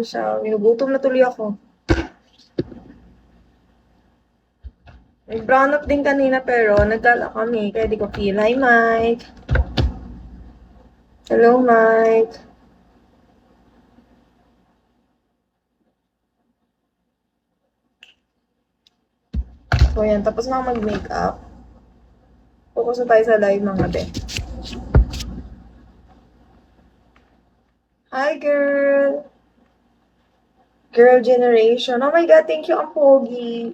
Siya, ginugutom na tuloy ako. Nag-brown up din kanina pero nagdala kami kaya di ko feel. Hi, Mike. Hello, Mike. So, yan. Tapos na ako mag-makeup. Focus na tayo sa live, mga be. Hi, girl. Girl generation. Oh my God, thank you, ang pogi.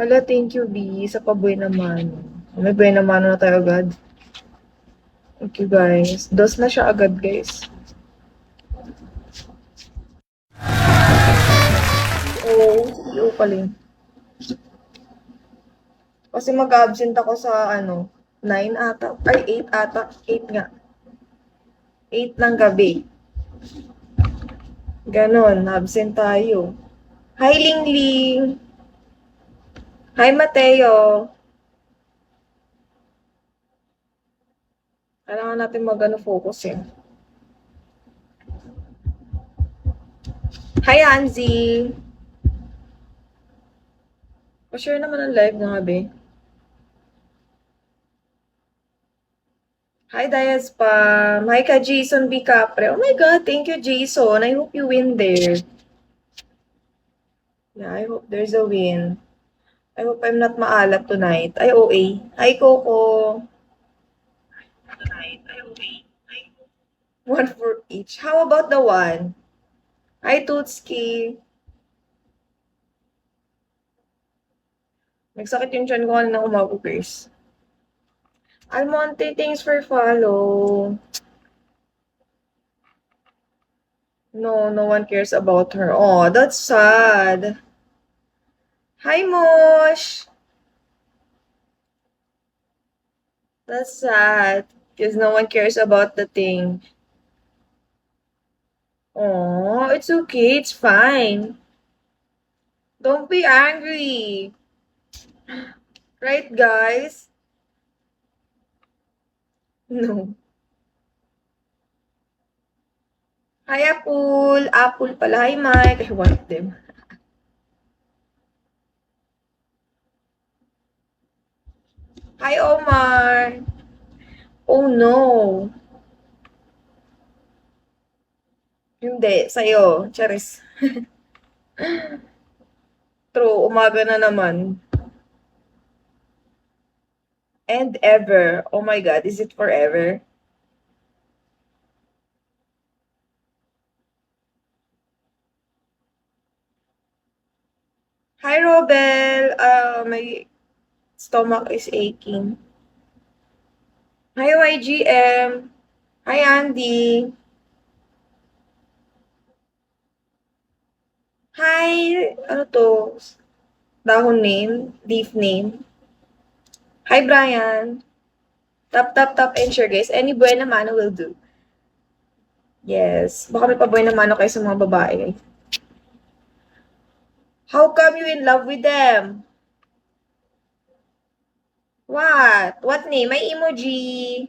Hala, thank you, B. Sa paboy naman. May buhay naman na tayo agad. Thank you, guys. Dos na siya agad, guys. CEO pala yun. Kasi mag-absent ako sa, 9 ata. Ay, 8 ata. 8 nga. 8 ng gabi. Ganon, absent tayo. Hi, Lingling! Hi, Mateo! Kailangan natin focus eh. Hi, Hanzi! Pa-share naman ang live nga, be. Hi, Diaspam. Hi ka, Jason B. Capre. Oh my God, thank you, Jason. I hope you win there. Yeah, I hope there's a win. I hope I'm not maalat tonight. Ay, OA. Hi, Coco. Tonight, ay, OA. One for each. How about the one? Hi, Tutski. Nagsakit yung tiyan ko kanina umaga-first. Almonte, thanks for follow. No, no one cares about her. Oh, that's sad. Hi, Mosh. That's sad. Because no one cares about the thing. Oh, it's okay. It's fine. Don't be angry. Right, guys? No. Hi, Apple. Apple pala. Hi, Mike. I want them. Hi, Omar. Oh, no. Hindi. Sa'yo. Charis. True. Umaga na naman. And ever. Oh my God. Is it forever? Hi, Robel. My stomach is aching. Hi, YGM. Hi, Andy. Hi, ano to? Dahon name? Leaf name? Hi, Brian. Tap, tap, tap, and share, guys. Any buena mano will do. Yes. Baka may pa buena mano kayo sa mga babae, guys. How come you in love with them? What? What name? May emoji.